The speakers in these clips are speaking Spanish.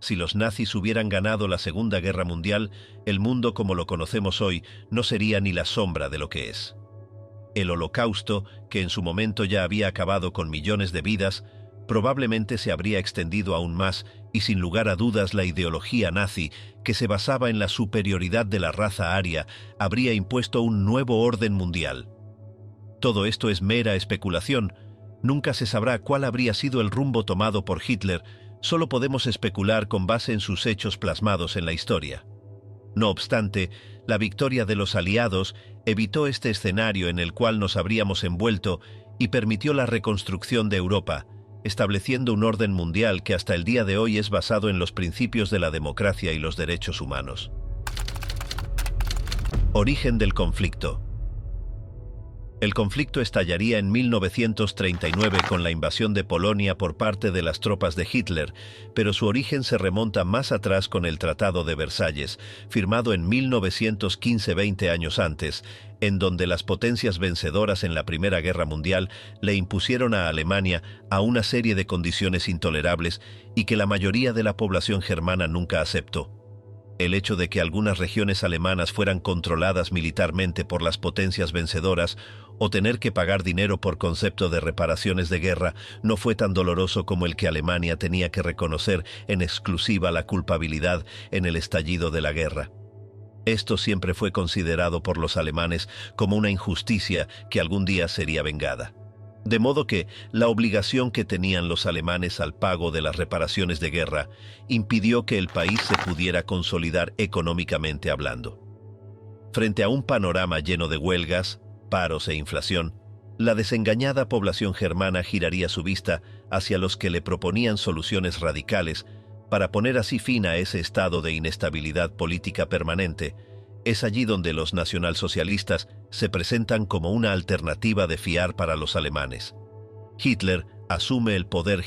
Si los nazis hubieran ganado la Segunda Guerra Mundial, el mundo como lo conocemos hoy no sería ni la sombra de lo que es. El Holocausto, que en su momento ya había acabado con millones de vidas, probablemente se habría extendido aún más y sin lugar a dudas la ideología nazi, que se basaba en la superioridad de la raza aria, habría impuesto un nuevo orden mundial. Todo esto es mera especulación. Nunca se sabrá cuál habría sido el rumbo tomado por Hitler, solo podemos especular con base en sus hechos plasmados en la historia. No obstante, la victoria de los aliados evitó este escenario en el cual nos habríamos envuelto y permitió la reconstrucción de Europa, estableciendo un orden mundial que hasta el día de hoy es basado en los principios de la democracia y los derechos humanos. Origen del conflicto. El conflicto estallaría en 1939 con la invasión de Polonia por parte de las tropas de Hitler, pero su origen se remonta más atrás con el Tratado de Versalles, firmado en 1915, 20 años antes, en donde las potencias vencedoras en la Primera Guerra Mundial le impusieron a Alemania a una serie de condiciones intolerables y que la mayoría de la población germana nunca aceptó. El hecho de que algunas regiones alemanas fueran controladas militarmente por las potencias vencedoras o tener que pagar dinero por concepto de reparaciones de guerra no fue tan doloroso como el que Alemania tenía que reconocer en exclusiva la culpabilidad en el estallido de la guerra. Esto siempre fue considerado por los alemanes como una injusticia que algún día sería vengada. De modo que la obligación que tenían los alemanes al pago de las reparaciones de guerra impidió que el país se pudiera consolidar económicamente hablando. Frente a un panorama lleno de huelgas, paros e inflación, la desengañada población germana giraría su vista hacia los que le proponían soluciones radicales para poner así fin a ese estado de inestabilidad política permanente. Es allí donde los nacionalsocialistas se presentan como una alternativa de fiar para los alemanes. Hitler asume el poder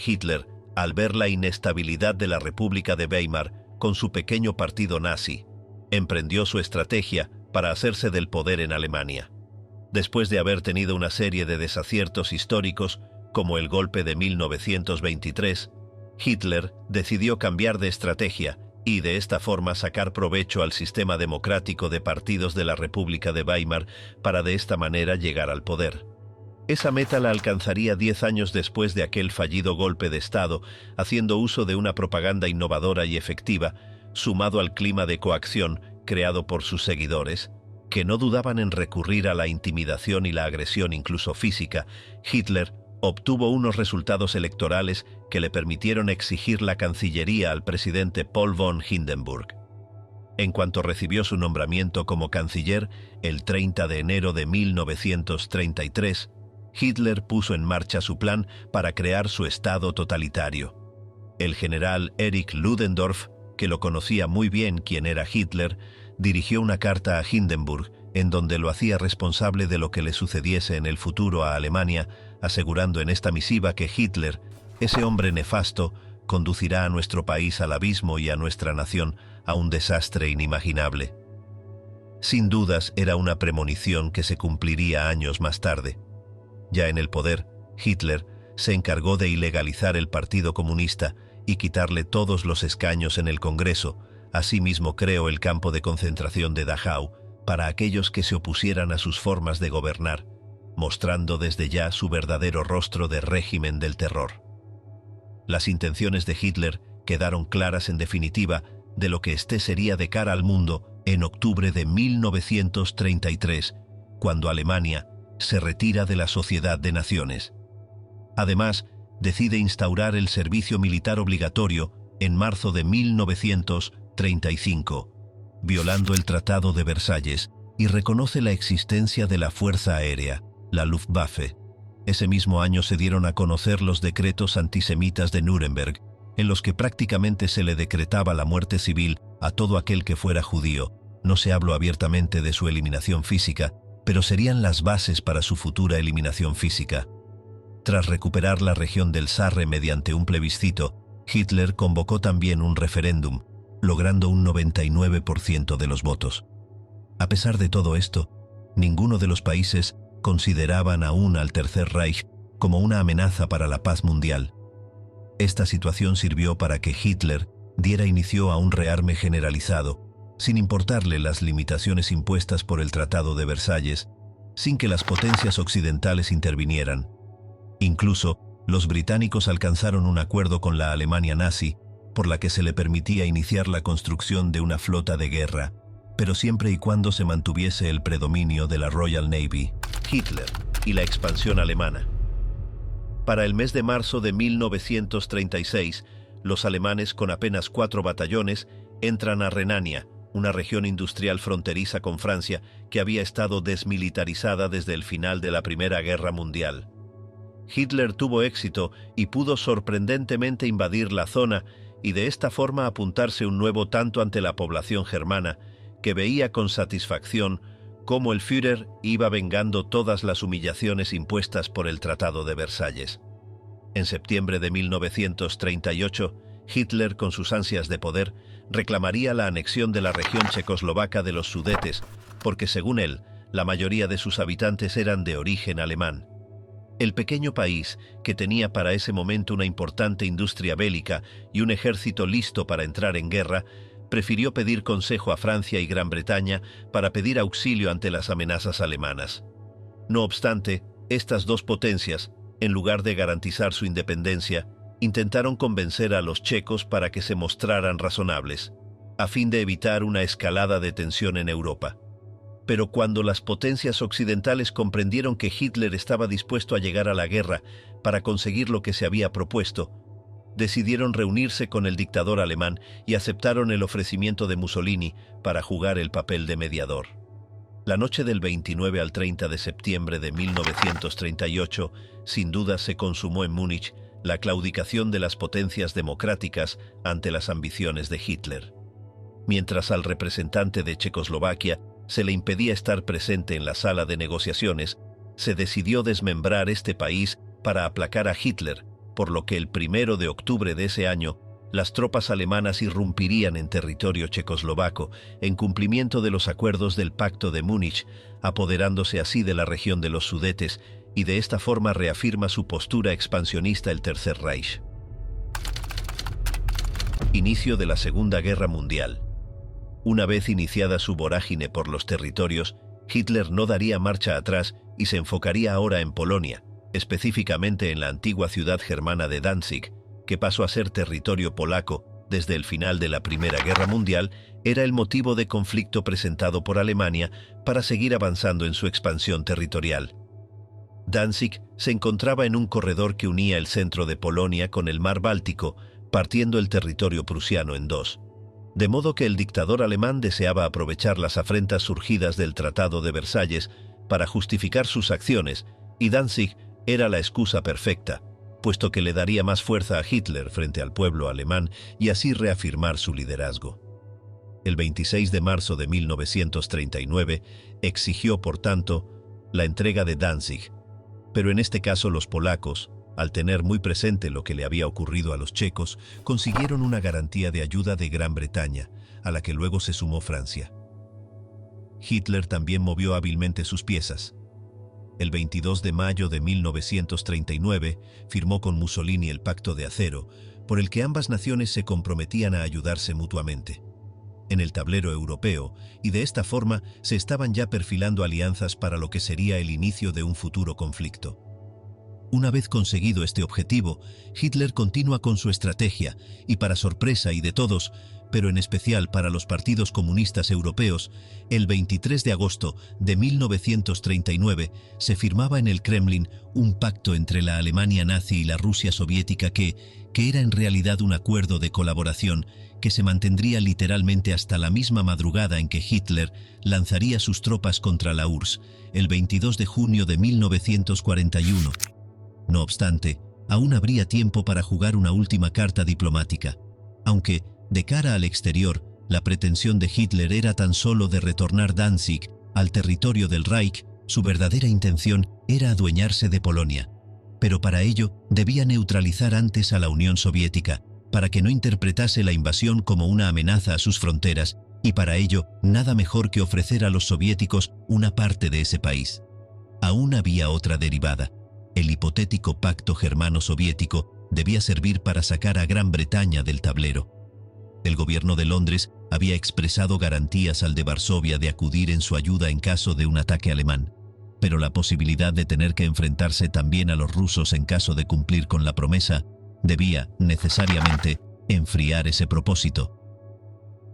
al ver la inestabilidad de la República de Weimar con su pequeño partido nazi. Emprendió su estrategia para hacerse del poder en Alemania. Después de haber tenido una serie de desaciertos históricos, como el golpe de 1923, Hitler decidió cambiar de estrategia y de esta forma sacar provecho al sistema democrático de partidos de la República de Weimar para de esta manera llegar al poder. Esa meta la alcanzaría 10 años después de aquel fallido golpe de Estado, haciendo uso de una propaganda innovadora y efectiva, sumado al clima de coacción creado por sus seguidores, que no dudaban en recurrir a la intimidación y la agresión incluso física. Hitler obtuvo unos resultados electorales que le permitieron exigir la Cancillería al presidente Paul von Hindenburg. En cuanto recibió su nombramiento como canciller, el 30 de enero de 1933, Hitler puso en marcha su plan para crear su Estado totalitario. El general Erich Ludendorff, que lo conocía muy bien quién era Hitler, dirigió una carta a Hindenburg en donde lo hacía responsable de lo que le sucediese en el futuro a Alemania, asegurando en esta misiva que Hitler, ese hombre nefasto, conducirá a nuestro país al abismo y a nuestra nación a un desastre inimaginable. Sin dudas era una premonición que se cumpliría años más tarde. Ya en el poder, Hitler se encargó de ilegalizar el Partido Comunista y quitarle todos los escaños en el Congreso. Asimismo creó el campo de concentración de Dachau para aquellos que se opusieran a sus formas de gobernar, mostrando desde ya su verdadero rostro de régimen del terror. Las intenciones de Hitler quedaron claras en definitiva de lo que éste sería de cara al mundo en octubre de 1933, cuando Alemania se retira de la Sociedad de Naciones. Además, decide instaurar el servicio militar obligatorio en marzo de 1935, violando el Tratado de Versalles, y reconoce la existencia de la Fuerza Aérea, la Luftwaffe. Ese mismo año se dieron a conocer los decretos antisemitas de Nuremberg, en los que prácticamente se le decretaba la muerte civil a todo aquel que fuera judío. No se habló abiertamente de su eliminación física, pero serían las bases para su futura eliminación física. Tras recuperar la región del Sarre mediante un plebiscito, Hitler convocó también un referéndum, logrando un 99% de los votos. A pesar de todo esto, ninguno de los países consideraban aún al Tercer Reich como una amenaza para la paz mundial. Esta situación sirvió para que Hitler diera inicio a un rearme generalizado, sin importarle las limitaciones impuestas por el Tratado de Versalles, sin que las potencias occidentales intervinieran. Incluso, los británicos alcanzaron un acuerdo con la Alemania nazi, por la que se le permitía iniciar la construcción de una flota de guerra, pero siempre y cuando se mantuviese el predominio de la Royal Navy, Hitler y la expansión alemana. Para el mes de marzo de 1936, los alemanes, con apenas 4 batallones, entran a Renania, una región industrial fronteriza con Francia que había estado desmilitarizada desde el final de la Primera Guerra Mundial. Hitler tuvo éxito y pudo sorprendentemente invadir la zona y de esta forma apuntarse un nuevo tanto ante la población germana, que veía con satisfacción cómo el Führer iba vengando todas las humillaciones impuestas por el Tratado de Versalles. En septiembre de 1938, Hitler, con sus ansias de poder, reclamaría la anexión de la región checoslovaca de los Sudetes, porque según él, la mayoría de sus habitantes eran de origen alemán. El pequeño país, que tenía para ese momento una importante industria bélica y un ejército listo para entrar en guerra, prefirió pedir consejo a Francia y Gran Bretaña para pedir auxilio ante las amenazas alemanas. No obstante, estas dos potencias, en lugar de garantizar su independencia, intentaron convencer a los checos para que se mostraran razonables, a fin de evitar una escalada de tensión en Europa. Pero cuando las potencias occidentales comprendieron que Hitler estaba dispuesto a llegar a la guerra para conseguir lo que se había propuesto, decidieron reunirse con el dictador alemán y aceptaron el ofrecimiento de Mussolini para jugar el papel de mediador. La noche del 29 al 30 de septiembre de 1938, sin duda se consumó en Múnich la claudicación de las potencias democráticas ante las ambiciones de Hitler. Mientras al representante de Checoslovaquia se le impedía estar presente en la sala de negociaciones, se decidió desmembrar este país para aplacar a Hitler, por lo que el 1 de octubre de ese año, las tropas alemanas irrumpirían en territorio checoslovaco en cumplimiento de los acuerdos del Pacto de Múnich, apoderándose así de la región de los Sudetes, y de esta forma reafirma su postura expansionista el Tercer Reich. Inicio de la Segunda Guerra Mundial. Una vez iniciada su vorágine por los territorios, Hitler no daría marcha atrás y se enfocaría ahora en Polonia, específicamente en la antigua ciudad germana de Danzig, que pasó a ser territorio polaco desde el final de la Primera Guerra Mundial, era el motivo de conflicto presentado por Alemania para seguir avanzando en su expansión territorial. Danzig se encontraba en un corredor que unía el centro de Polonia con el mar Báltico, partiendo el territorio prusiano en dos. De modo que el dictador alemán deseaba aprovechar las afrentas surgidas del Tratado de Versalles para justificar sus acciones, y Danzig era la excusa perfecta, puesto que le daría más fuerza a Hitler frente al pueblo alemán y así reafirmar su liderazgo. El 26 de marzo de 1939 exigió, por tanto, la entrega de Danzig, pero en este caso los polacos, al tener muy presente lo que le había ocurrido a los checos, consiguieron una garantía de ayuda de Gran Bretaña, a la que luego se sumó Francia. Hitler también movió hábilmente sus piezas. El 22 de mayo de 1939 firmó con Mussolini el Pacto de Acero, por el que ambas naciones se comprometían a ayudarse mutuamente en el tablero europeo, y de esta forma se estaban ya perfilando alianzas para lo que sería el inicio de un futuro conflicto. Una vez conseguido este objetivo, Hitler continúa con su estrategia y, para sorpresa y de todos, pero en especial para los partidos comunistas europeos, el 23 de agosto de 1939 se firmaba en el Kremlin un pacto entre la Alemania nazi y la Rusia soviética que era en realidad un acuerdo de colaboración que se mantendría literalmente hasta la misma madrugada en que Hitler lanzaría sus tropas contra la URSS, el 22 de junio de 1941. No obstante, aún habría tiempo para jugar una última carta diplomática, aunque, de cara al exterior, la pretensión de Hitler era tan solo de retornar Danzig al territorio del Reich. Su verdadera intención era adueñarse de Polonia, pero para ello debía neutralizar antes a la Unión Soviética, para que no interpretase la invasión como una amenaza a sus fronteras, y para ello nada mejor que ofrecer a los soviéticos una parte de ese país. Aún había otra derivada. El hipotético pacto germano-soviético debía servir para sacar a Gran Bretaña del tablero. El gobierno de Londres había expresado garantías al de Varsovia de acudir en su ayuda en caso de un ataque alemán, pero la posibilidad de tener que enfrentarse también a los rusos en caso de cumplir con la promesa debía, necesariamente, enfriar ese propósito.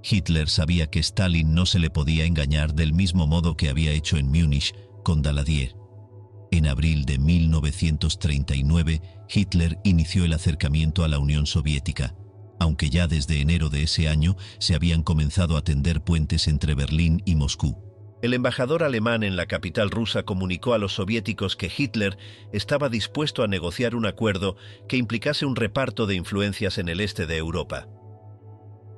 Hitler sabía que Stalin no se le podía engañar del mismo modo que había hecho en Múnich con Daladier. En abril de 1939, Hitler inició el acercamiento a la Unión Soviética, aunque ya desde enero de ese año se habían comenzado a tender puentes entre Berlín y Moscú. El embajador alemán en la capital rusa comunicó a los soviéticos que Hitler estaba dispuesto a negociar un acuerdo que implicase un reparto de influencias en el este de Europa.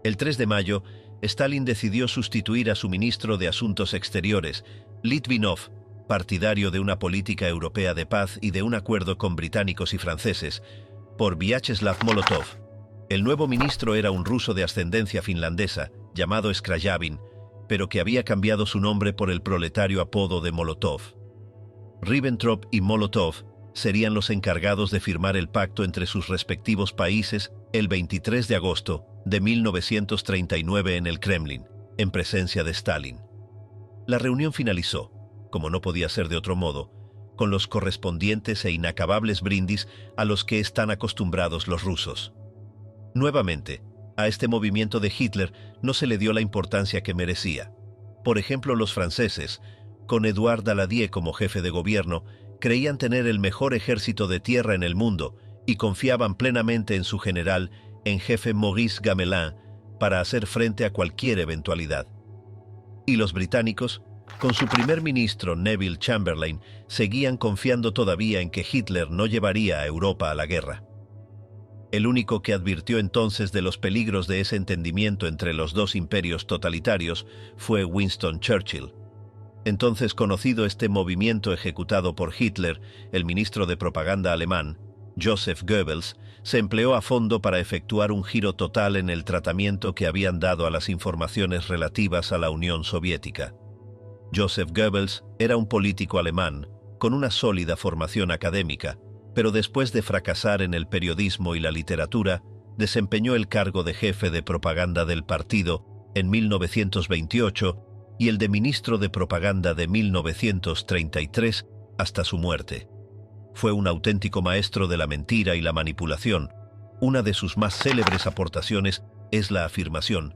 El 3 de mayo, Stalin decidió sustituir a su ministro de Asuntos Exteriores, Litvinov, partidario de una política europea de paz y de un acuerdo con británicos y franceses, por Vyacheslav Molotov. El nuevo ministro era un ruso de ascendencia finlandesa, llamado Skrjavin, pero que había cambiado su nombre por el proletario apodo de Molotov. Ribbentrop y Molotov serían los encargados de firmar el pacto entre sus respectivos países el 23 de agosto de 1939 en el Kremlin, en presencia de Stalin. La reunión finalizó, como no podía ser de otro modo, con los correspondientes e inacabables brindis a los que están acostumbrados los rusos. Nuevamente, a este movimiento de Hitler no se le dio la importancia que merecía. Por ejemplo, los franceses, con Édouard Daladier como jefe de gobierno, creían tener el mejor ejército de tierra en el mundo y confiaban plenamente en su general en jefe Maurice Gamelin para hacer frente a cualquier eventualidad. Y los británicos, con su primer ministro Neville Chamberlain, seguían confiando todavía en que Hitler no llevaría a Europa a la guerra. El único que advirtió entonces de los peligros de ese entendimiento entre los dos imperios totalitarios fue Winston Churchill. Entonces conocido este movimiento ejecutado por Hitler, el ministro de propaganda alemán, Joseph Goebbels, se empleó a fondo para efectuar un giro total en el tratamiento que habían dado a las informaciones relativas a la Unión Soviética. Joseph Goebbels era un político alemán, con una sólida formación académica, pero después de fracasar en el periodismo y la literatura, desempeñó el cargo de jefe de propaganda del partido en 1928 y el de ministro de propaganda de 1933 hasta su muerte. Fue un auténtico maestro de la mentira y la manipulación. Una de sus más célebres aportaciones es la afirmación: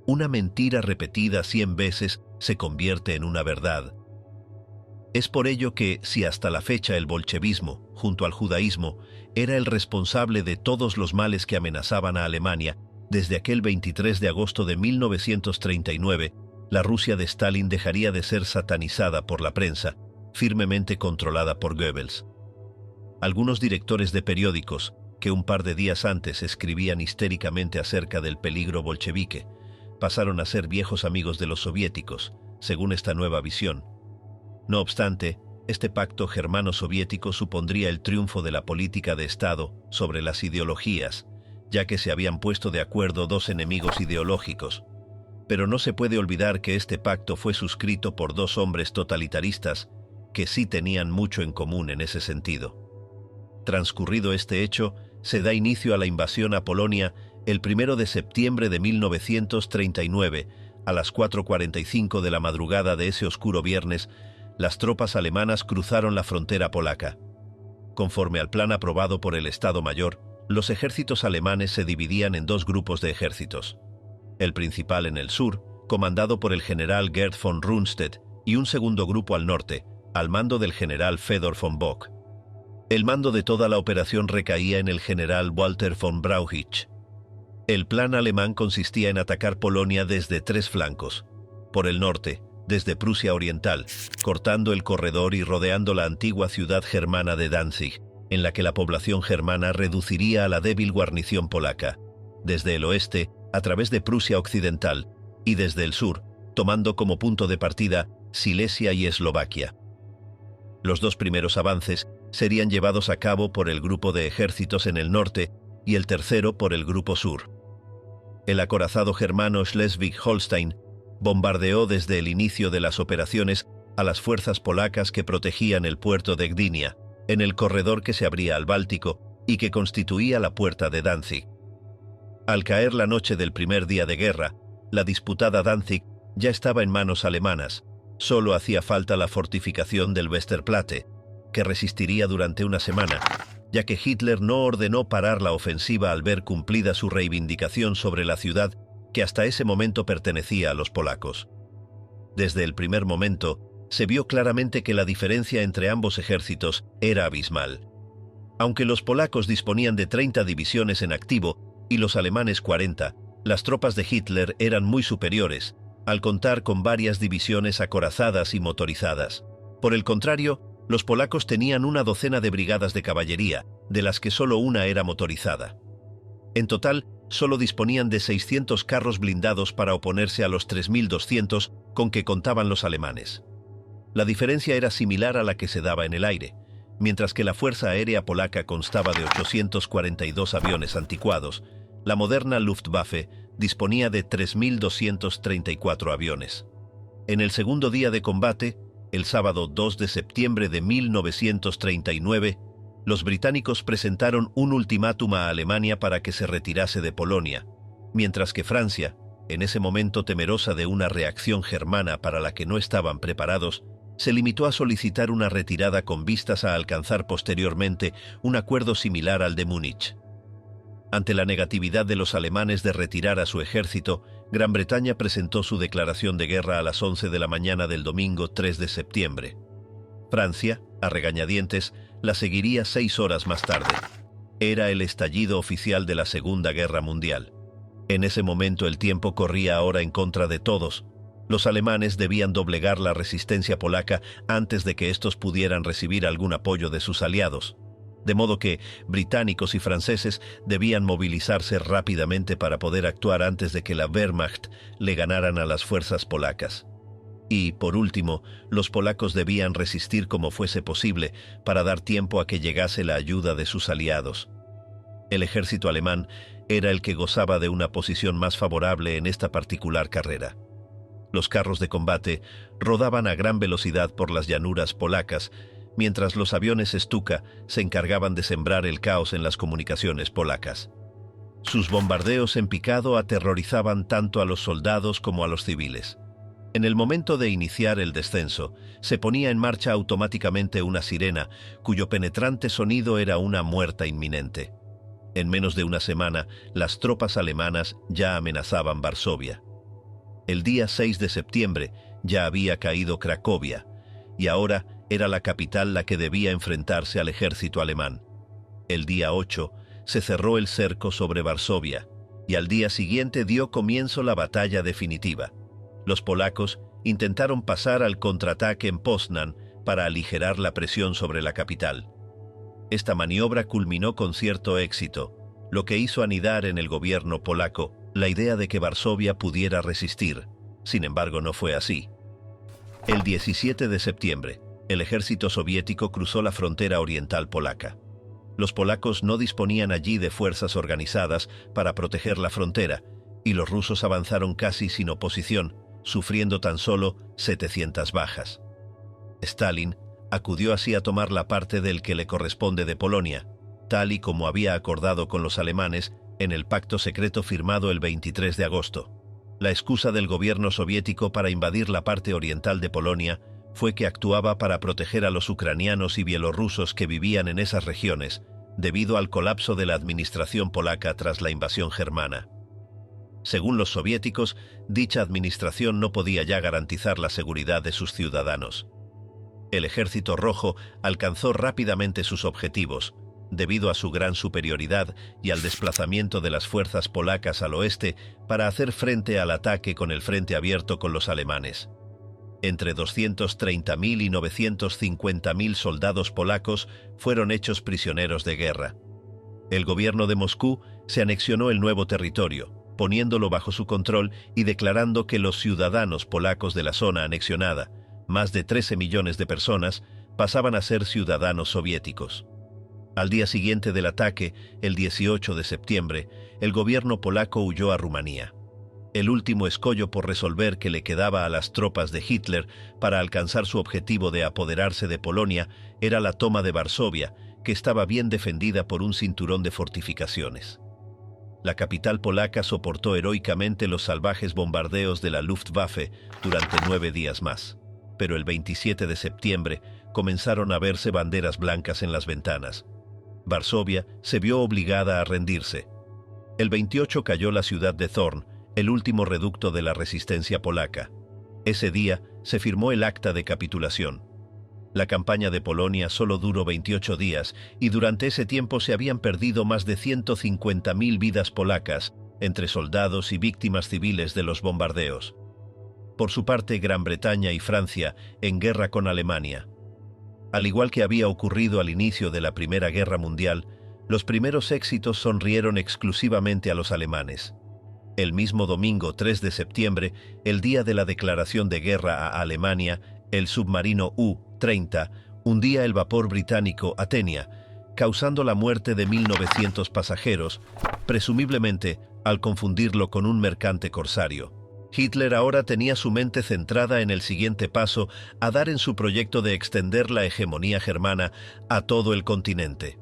una mentira repetida 100 veces se convierte en una verdad. Es por ello que, si hasta la fecha el bolchevismo, junto al judaísmo, era el responsable de todos los males que amenazaban a Alemania, desde aquel 23 de agosto de 1939, la Rusia de Stalin dejaría de ser satanizada por la prensa, firmemente controlada por Goebbels. Algunos directores de periódicos, que un par de días antes escribían histéricamente acerca del peligro bolchevique, pasaron a ser viejos amigos de los soviéticos, según esta nueva visión. No obstante, este pacto germano-soviético supondría el triunfo de la política de Estado sobre las ideologías, ya que se habían puesto de acuerdo dos enemigos ideológicos. Pero no se puede olvidar que este pacto fue suscrito por dos hombres totalitaristas que sí tenían mucho en común en ese sentido. Transcurrido este hecho, se da inicio a la invasión a Polonia el 1 de septiembre de 1939, a las 4:45 de la madrugada de ese oscuro viernes. Las tropas alemanas cruzaron la frontera polaca. Conforme al plan aprobado por el Estado Mayor, los ejércitos alemanes se dividían en dos grupos de ejércitos. El principal en el sur, comandado por el general Gerd von Rundstedt, y un segundo grupo al norte, al mando del general Fedor von Bock. El mando de toda la operación recaía en el general Walter von Brauchitsch. El plan alemán consistía en atacar Polonia desde tres flancos. Por el norte, desde Prusia Oriental, cortando el corredor y rodeando la antigua ciudad germana de Danzig, en la que la población germana reduciría a la débil guarnición polaca. Desde el oeste, a través de Prusia Occidental, y desde el sur, tomando como punto de partida Silesia y Eslovaquia. Los dos primeros avances serían llevados a cabo por el grupo de ejércitos en el norte y el tercero por el grupo sur. El acorazado germano Schleswig-Holstein bombardeó desde el inicio de las operaciones a las fuerzas polacas que protegían el puerto de Gdynia, en el corredor que se abría al Báltico y que constituía la puerta de Danzig. Al caer la noche del primer día de guerra, la disputada Danzig ya estaba en manos alemanas. Solo hacía falta la fortificación del Westerplatte, que resistiría durante una semana, ya que Hitler no ordenó parar la ofensiva al ver cumplida su reivindicación sobre la ciudad que hasta ese momento pertenecía a los polacos. Desde el primer momento, se vio claramente que la diferencia entre ambos ejércitos era abismal. Aunque los polacos disponían de 30 divisiones en activo y los alemanes 40, las tropas de Hitler eran muy superiores, al contar con varias divisiones acorazadas y motorizadas. Por el contrario, los polacos tenían una docena de brigadas de caballería, de las que solo una era motorizada. En total, solo disponían de 600 carros blindados para oponerse a los 3.200 con que contaban los alemanes. La diferencia era similar a la que se daba en el aire. Mientras que la Fuerza Aérea Polaca constaba de 842 aviones anticuados, la moderna Luftwaffe disponía de 3.234 aviones. En el segundo día de combate, el sábado 2 de septiembre de 1939, los británicos presentaron un ultimátum a Alemania para que se retirase de Polonia, mientras que Francia, en ese momento temerosa de una reacción germana para la que no estaban preparados, se limitó a solicitar una retirada con vistas a alcanzar posteriormente un acuerdo similar al de Múnich. Ante la negatividad de los alemanes de retirar a su ejército, Gran Bretaña presentó su declaración de guerra a las 11 de la mañana del domingo 3 de septiembre. Francia, a regañadientes, la seguiría 6 horas más tarde. Era el estallido oficial de la Segunda Guerra Mundial. En ese momento el tiempo corría ahora en contra de todos. Los alemanes debían doblegar la resistencia polaca antes de que estos pudieran recibir algún apoyo de sus aliados. De modo que británicos y franceses debían movilizarse rápidamente para poder actuar antes de que la Wehrmacht le ganaran a las fuerzas polacas. Y, por último, los polacos debían resistir como fuese posible para dar tiempo a que llegase la ayuda de sus aliados. El ejército alemán era el que gozaba de una posición más favorable en esta particular carrera. Los carros de combate rodaban a gran velocidad por las llanuras polacas, mientras los aviones Stuka se encargaban de sembrar el caos en las comunicaciones polacas. Sus bombardeos en picado aterrorizaban tanto a los soldados como a los civiles. En el momento de iniciar el descenso, se ponía en marcha automáticamente una sirena, cuyo penetrante sonido era una muerte inminente. En menos de una semana, las tropas alemanas ya amenazaban Varsovia. El día 6 de septiembre ya había caído Cracovia, y ahora era la capital la que debía enfrentarse al ejército alemán. El día 8 se cerró el cerco sobre Varsovia, y al día siguiente dio comienzo la batalla definitiva. Los polacos intentaron pasar al contraataque en Poznan para aligerar la presión sobre la capital. Esta maniobra culminó con cierto éxito, lo que hizo anidar en el gobierno polaco la idea de que Varsovia pudiera resistir. Sin embargo, no fue así. El 17 de septiembre, el ejército soviético cruzó la frontera oriental polaca. Los polacos no disponían allí de fuerzas organizadas para proteger la frontera, y los rusos avanzaron casi sin oposición, sufriendo tan solo 700 bajas. Stalin acudió así a tomar la parte del que le corresponde de Polonia, tal y como había acordado con los alemanes en el pacto secreto firmado el 23 de agosto. La excusa del gobierno soviético para invadir la parte oriental de Polonia fue que actuaba para proteger a los ucranianos y bielorrusos que vivían en esas regiones, debido al colapso de la administración polaca tras la invasión germana. Según los soviéticos, dicha administración no podía ya garantizar la seguridad de sus ciudadanos. El Ejército Rojo alcanzó rápidamente sus objetivos, debido a su gran superioridad y al desplazamiento de las fuerzas polacas al oeste para hacer frente al ataque con el frente abierto con los alemanes. Entre 230.000 y 950.000 soldados polacos fueron hechos prisioneros de guerra. El gobierno de Moscú se anexionó el nuevo territorio, poniéndolo bajo su control y declarando que los ciudadanos polacos de la zona anexionada, más de 13 millones de personas, pasaban a ser ciudadanos soviéticos. Al día siguiente del ataque, el 18 de septiembre, el gobierno polaco huyó a Rumanía. El último escollo por resolver que le quedaba a las tropas de Hitler para alcanzar su objetivo de apoderarse de Polonia era la toma de Varsovia, que estaba bien defendida por un cinturón de fortificaciones. La capital polaca soportó heroicamente los salvajes bombardeos de la Luftwaffe durante 9 días más. Pero el 27 de septiembre comenzaron a verse banderas blancas en las ventanas. Varsovia se vio obligada a rendirse. El 28 cayó la ciudad de Thorn, el último reducto de la resistencia polaca. Ese día se firmó el acta de capitulación. La campaña de Polonia solo duró 28 días y durante ese tiempo se habían perdido más de 150.000 vidas polacas, entre soldados y víctimas civiles de los bombardeos. Por su parte, Gran Bretaña y Francia en guerra con Alemania. Al igual que había ocurrido al inicio de la Primera Guerra Mundial, los primeros éxitos sonrieron exclusivamente a los alemanes. El mismo domingo 3 de septiembre, el día de la declaración de guerra a Alemania, el submarino U-30 hundía el vapor británico Athenia, causando la muerte de 1.900 pasajeros, presumiblemente al confundirlo con un mercante corsario. Hitler ahora tenía su mente centrada en el siguiente paso a dar en su proyecto de extender la hegemonía germana a todo el continente.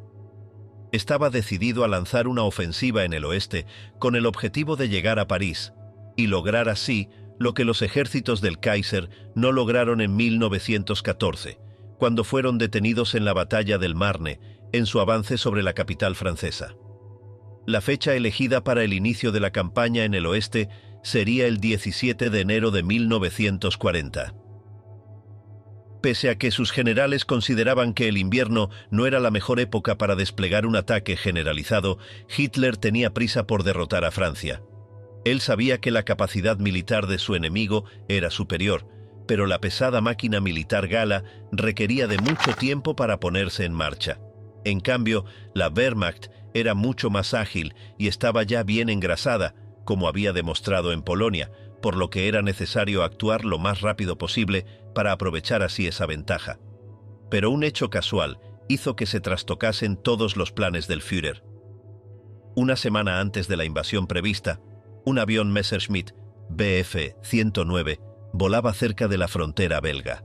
Estaba decidido a lanzar una ofensiva en el oeste con el objetivo de llegar a París y lograr así lo que los ejércitos del Kaiser no lograron en 1914, cuando fueron detenidos en la batalla del Marne, en su avance sobre la capital francesa. La fecha elegida para el inicio de la campaña en el oeste sería el 17 de enero de 1940. Pese a que sus generales consideraban que el invierno no era la mejor época para desplegar un ataque generalizado, Hitler tenía prisa por derrotar a Francia. Él sabía que la capacidad militar de su enemigo era superior, pero la pesada máquina militar gala requería de mucho tiempo para ponerse en marcha. En cambio, la Wehrmacht era mucho más ágil y estaba ya bien engrasada, como había demostrado en Polonia, por lo que era necesario actuar lo más rápido posible para aprovechar así esa ventaja. Pero un hecho casual hizo que se trastocasen todos los planes del Führer. Una semana antes de la invasión prevista, un avión Messerschmitt Bf-109 volaba cerca de la frontera belga.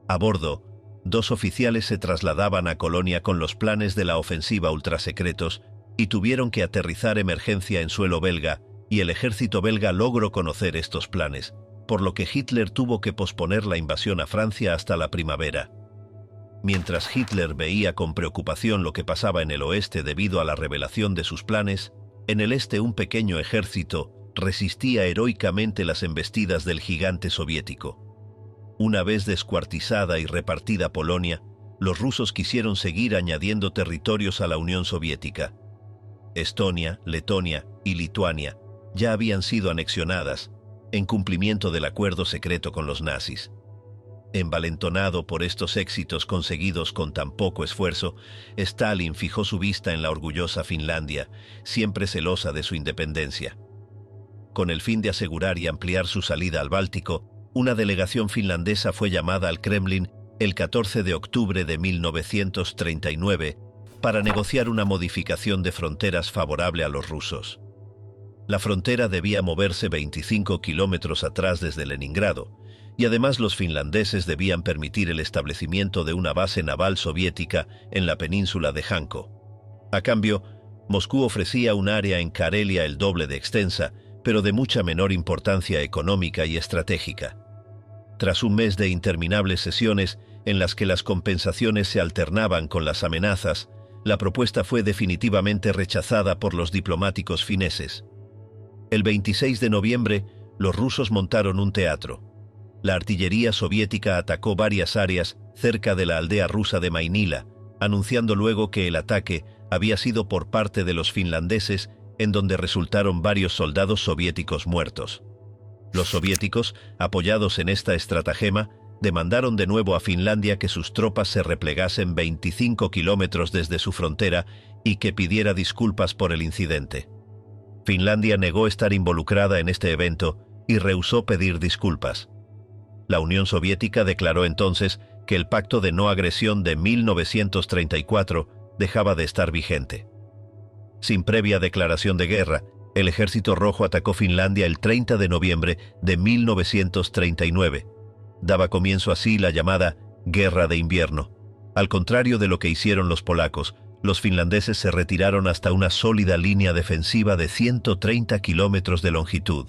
A bordo, 2 oficiales se trasladaban a Colonia con los planes de la ofensiva ultrasecretos y tuvieron que aterrizar emergencia en suelo belga, y el ejército belga logró conocer estos planes, por lo que Hitler tuvo que posponer la invasión a Francia hasta la primavera. Mientras Hitler veía con preocupación lo que pasaba en el oeste debido a la revelación de sus planes, en el este un pequeño ejército resistía heroicamente las embestidas del gigante soviético. Una vez descuartizada y repartida Polonia, los rusos quisieron seguir añadiendo territorios a la Unión Soviética. Estonia, Letonia y Lituania ya habían sido anexionadas, en cumplimiento del acuerdo secreto con los nazis. Envalentonado por estos éxitos conseguidos con tan poco esfuerzo, Stalin fijó su vista en la orgullosa Finlandia, siempre celosa de su independencia. Con el fin de asegurar y ampliar su salida al Báltico, una delegación finlandesa fue llamada al Kremlin el 14 de octubre de 1939 para negociar una modificación de fronteras favorable a los rusos. La frontera debía moverse 25 kilómetros atrás desde Leningrado, y además los finlandeses debían permitir el establecimiento de una base naval soviética en la península de Janko. A cambio, Moscú ofrecía un área en Karelia el doble de extensa, pero de mucha menor importancia económica y estratégica. Tras un mes de interminables sesiones en las que las compensaciones se alternaban con las amenazas, la propuesta fue definitivamente rechazada por los diplomáticos fineses. El 26 de noviembre, los rusos montaron un teatro. La artillería soviética atacó varias áreas cerca de la aldea rusa de Mainila, anunciando luego que el ataque había sido por parte de los finlandeses, en donde resultaron varios soldados soviéticos muertos. Los soviéticos, apoyados en esta estratagema, demandaron de nuevo a Finlandia que sus tropas se replegasen 25 kilómetros desde su frontera y que pidiera disculpas por el incidente. Finlandia negó estar involucrada en este evento y rehusó pedir disculpas. La Unión Soviética declaró entonces que el pacto de no agresión de 1934 dejaba de estar vigente. Sin previa declaración de guerra, el Ejército Rojo atacó Finlandia el 30 de noviembre de 1939. Daba comienzo así la llamada Guerra de Invierno. Al contrario de lo que hicieron los polacos, Los finlandeses se retiraron hasta una sólida línea defensiva de 130 kilómetros de longitud,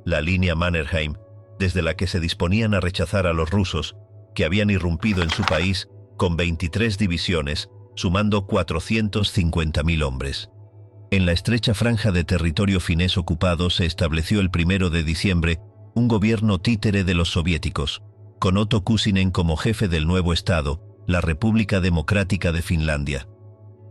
la línea Mannerheim, desde la que se disponían a rechazar a los rusos, que habían irrumpido en su país con 23 divisiones, sumando 450.000 hombres. En la estrecha franja de territorio finés ocupado se estableció el 1 de diciembre un gobierno títere de los soviéticos, con Otto Kuusinen como jefe del nuevo Estado, la República Democrática de Finlandia.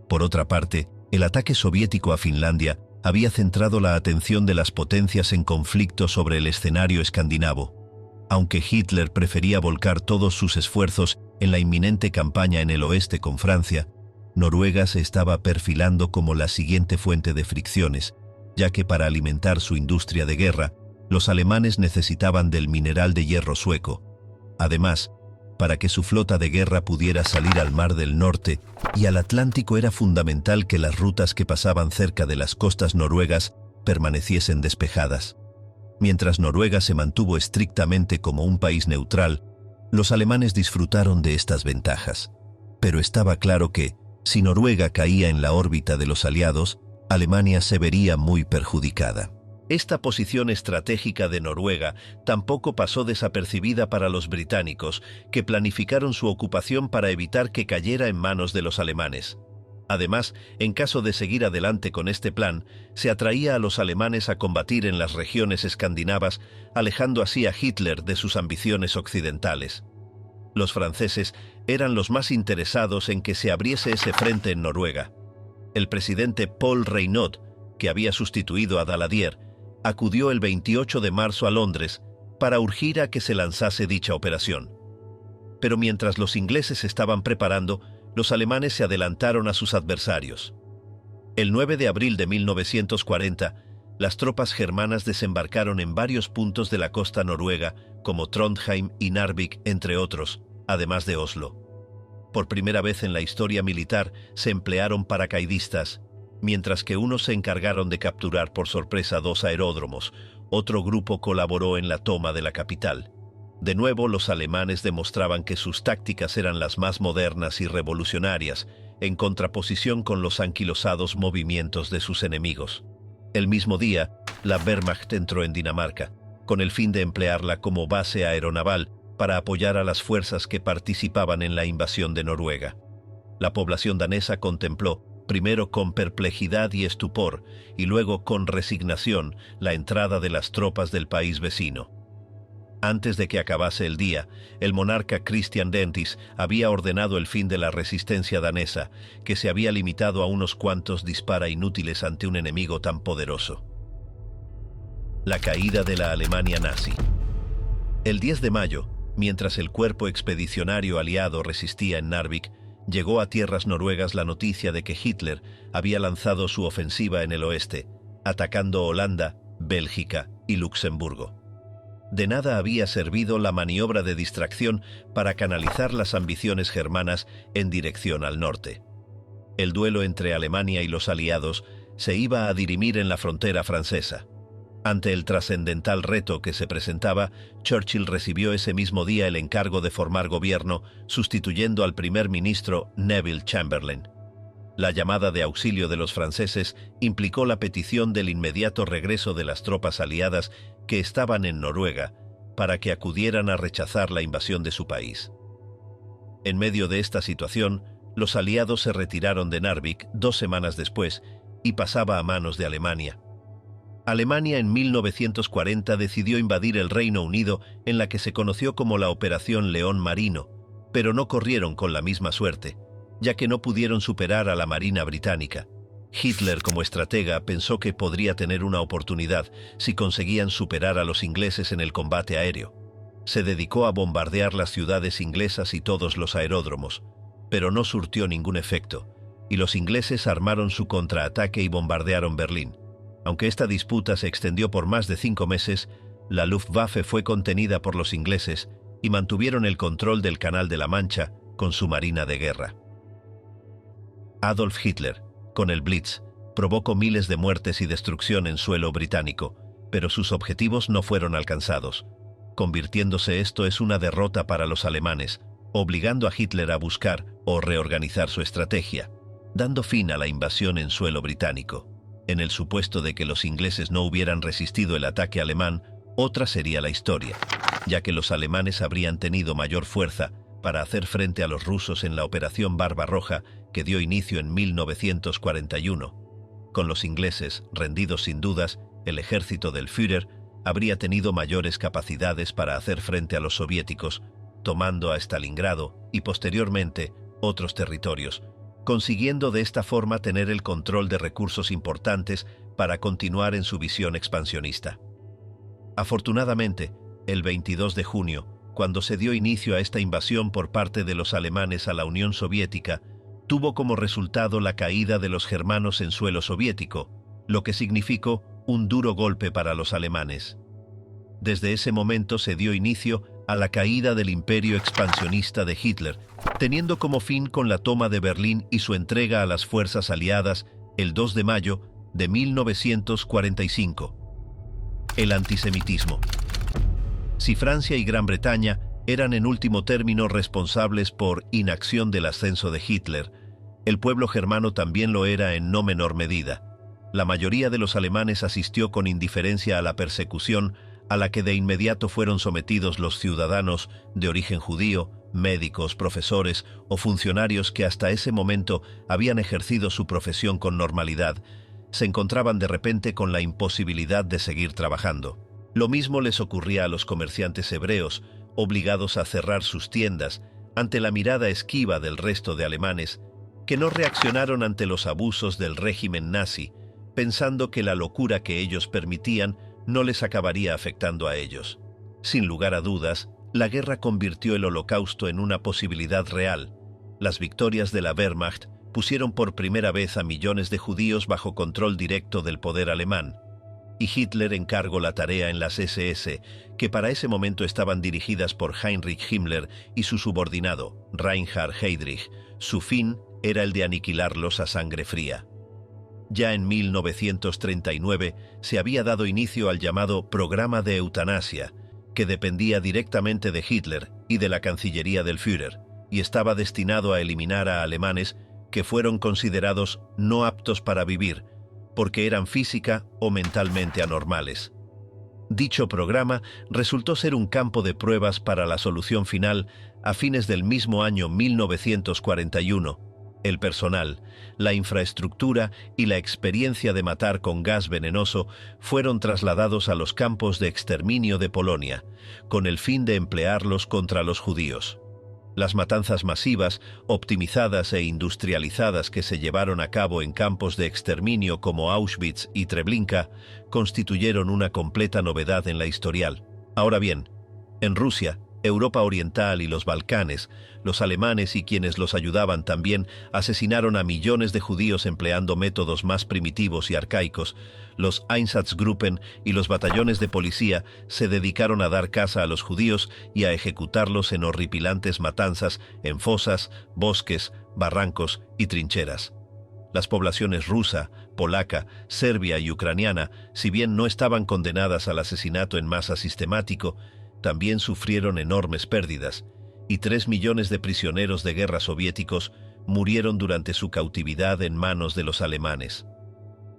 Por otra parte, el ataque soviético a Finlandia había centrado la atención de las potencias en conflicto sobre el escenario escandinavo. Aunque Hitler prefería volcar todos sus esfuerzos en la inminente campaña en el oeste con Francia, Noruega se estaba perfilando como la siguiente fuente de fricciones, ya que para alimentar su industria de guerra, los alemanes necesitaban del mineral de hierro sueco. Además, para que su flota de guerra pudiera salir al Mar del Norte y al Atlántico era fundamental que las rutas que pasaban cerca de las costas noruegas permaneciesen despejadas. Mientras Noruega se mantuvo estrictamente como un país neutral, los alemanes disfrutaron de estas ventajas. Pero estaba claro que, si Noruega caía en la órbita de los aliados, Alemania se vería muy perjudicada. Esta posición estratégica de Noruega tampoco pasó desapercibida para los británicos, que planificaron su ocupación para evitar que cayera en manos de los alemanes. Además, en caso de seguir adelante con este plan, se atraía a los alemanes a combatir en las regiones escandinavas, alejando así a Hitler de sus ambiciones occidentales. Los franceses eran los más interesados en que se abriese ese frente en Noruega. El presidente Paul Reynaud, que había sustituido a Daladier, acudió el 28 de marzo a Londres para urgir a que se lanzase dicha operación. Pero mientras los ingleses estaban preparando, los alemanes se adelantaron a sus adversarios. El 9 de abril de 1940, las tropas germanas desembarcaron en varios puntos de la costa noruega, como Trondheim y Narvik, entre otros, además de Oslo. Por primera vez en la historia militar se emplearon paracaidistas, mientras que unos se encargaron de capturar por sorpresa 2 aeródromos, otro grupo colaboró en la toma de la capital. De nuevo, los alemanes demostraban que sus tácticas eran las más modernas y revolucionarias, en contraposición con los anquilosados movimientos de sus enemigos. El mismo día, la Wehrmacht entró en Dinamarca, con el fin de emplearla como base aeronaval para apoyar a las fuerzas que participaban en la invasión de Noruega. La población danesa contempló, primero con perplejidad y estupor, y luego con resignación, la entrada de las tropas del país vecino. Antes de que acabase el día, el monarca Christian Dentis había ordenado el fin de la resistencia danesa, que se había limitado a unos cuantos disparos inútiles ante un enemigo tan poderoso. La caída de la Alemania nazi. El 10 de mayo, mientras el cuerpo expedicionario aliado resistía en Narvik, llegó a tierras noruegas la noticia de que Hitler había lanzado su ofensiva en el oeste, atacando Holanda, Bélgica y Luxemburgo. De nada había servido la maniobra de distracción para canalizar las ambiciones germanas en dirección al norte. El duelo entre Alemania y los aliados se iba a dirimir en la frontera francesa. Ante el trascendental reto que se presentaba, Churchill recibió ese mismo día el encargo de formar gobierno, sustituyendo al primer ministro Neville Chamberlain. La llamada de auxilio de los franceses implicó la petición del inmediato regreso de las tropas aliadas que estaban en Noruega, para que acudieran a rechazar la invasión de su país. En medio de esta situación, los aliados se retiraron de Narvik 2 semanas después y pasaba a manos de Alemania. Alemania en 1940 decidió invadir el Reino Unido en la que se conoció como la Operación León Marino, pero no corrieron con la misma suerte, ya que no pudieron superar a la Marina británica. Hitler, como estratega, pensó que podría tener una oportunidad si conseguían superar a los ingleses en el combate aéreo. Se dedicó a bombardear las ciudades inglesas y todos los aeródromos, pero no surtió ningún efecto, y los ingleses armaron su contraataque y bombardearon Berlín. Aunque esta disputa se extendió por más de 5 meses, la Luftwaffe fue contenida por los ingleses y mantuvieron el control del Canal de la Mancha con su marina de guerra. Adolf Hitler, con el Blitz, provocó miles de muertes y destrucción en suelo británico, pero sus objetivos no fueron alcanzados, convirtiéndose esto en una derrota para los alemanes, obligando a Hitler a buscar o reorganizar su estrategia. dando fin a la invasión en suelo británico. En el supuesto de que los ingleses no hubieran resistido el ataque alemán, otra sería la historia, ya que los alemanes habrían tenido mayor fuerza para hacer frente a los rusos en la Operación Barbarroja, que dio inicio en 1941. Con los ingleses rendidos sin dudas, el ejército del Führer habría tenido mayores capacidades para hacer frente a los soviéticos, tomando a Stalingrado y posteriormente otros territorios, consiguiendo de esta forma tener el control de recursos importantes para continuar en su visión expansionista. Afortunadamente, el 22 de junio, cuando se dio inicio a esta invasión por parte de los alemanes a la Unión Soviética, tuvo como resultado la caída de los germanos en suelo soviético, lo que significó un duro golpe para los alemanes. Desde ese momento se dio inicio a la caída del imperio expansionista de Hitler, teniendo como fin con la toma de Berlín y su entrega a las fuerzas aliadas el 2 de mayo de 1945. El antisemitismo. Si Francia y Gran Bretaña eran en último término responsables por inacción del ascenso de Hitler, el pueblo germano también lo era en no menor medida. La mayoría de los alemanes asistió con indiferencia a la persecución a la que de inmediato fueron sometidos los ciudadanos de origen judío, médicos, profesores o funcionarios que hasta ese momento habían ejercido su profesión con normalidad. Se encontraban de repente con la imposibilidad de seguir trabajando. Lo mismo les ocurría a los comerciantes hebreos, obligados a cerrar sus tiendas ante la mirada esquiva del resto de alemanes, que no reaccionaron ante los abusos del régimen nazi, pensando que la locura que ellos permitían no les acabaría afectando a ellos. Sin lugar a dudas, la guerra convirtió el Holocausto en una posibilidad real. Las victorias de la Wehrmacht pusieron por primera vez a millones de judíos bajo control directo del poder alemán, y Hitler encargó la tarea en las SS, que para ese momento estaban dirigidas por Heinrich Himmler y su subordinado, Reinhard Heydrich. Su fin era el de aniquilarlos a sangre fría. Ya en 1939 se había dado inicio al llamado Programa de Eutanasia, que dependía directamente de Hitler y de la Cancillería del Führer, y estaba destinado a eliminar a alemanes que fueron considerados no aptos para vivir, porque eran física o mentalmente anormales. Dicho programa resultó ser un campo de pruebas para la solución final a fines del mismo año 1941. El personal, la infraestructura y la experiencia de matar con gas venenoso fueron trasladados a los campos de exterminio de Polonia, con el fin de emplearlos contra los judíos. Las matanzas masivas, optimizadas e industrializadas que se llevaron a cabo en campos de exterminio como Auschwitz y Treblinka constituyeron una completa novedad en la historial. Ahora bien, en Rusia, Europa Oriental y los Balcanes, los alemanes y quienes los ayudaban también asesinaron a millones de judíos empleando métodos más primitivos y arcaicos. Los Einsatzgruppen y los batallones de policía se dedicaron a dar caza a los judíos y a ejecutarlos en horripilantes matanzas en fosas, bosques, barrancos y trincheras. Las poblaciones rusa, polaca, serbia y ucraniana, si bien no estaban condenadas al asesinato en masa sistemático, también sufrieron enormes pérdidas, y 3 millones de prisioneros de guerra soviéticos murieron durante su cautividad en manos de los alemanes.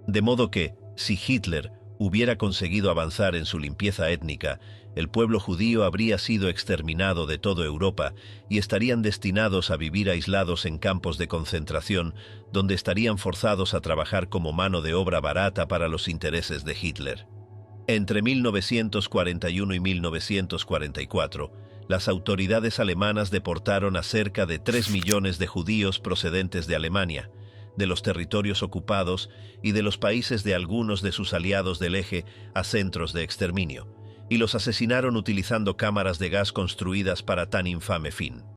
De modo que, si Hitler hubiera conseguido avanzar en su limpieza étnica, el pueblo judío habría sido exterminado de toda Europa y estarían destinados a vivir aislados en campos de concentración, donde estarían forzados a trabajar como mano de obra barata para los intereses de Hitler. Entre 1941 y 1944, las autoridades alemanas deportaron a cerca de 3 millones de judíos procedentes de Alemania, de los territorios ocupados y de los países de algunos de sus aliados del eje a centros de exterminio, y los asesinaron utilizando cámaras de gas construidas para tan infame fin.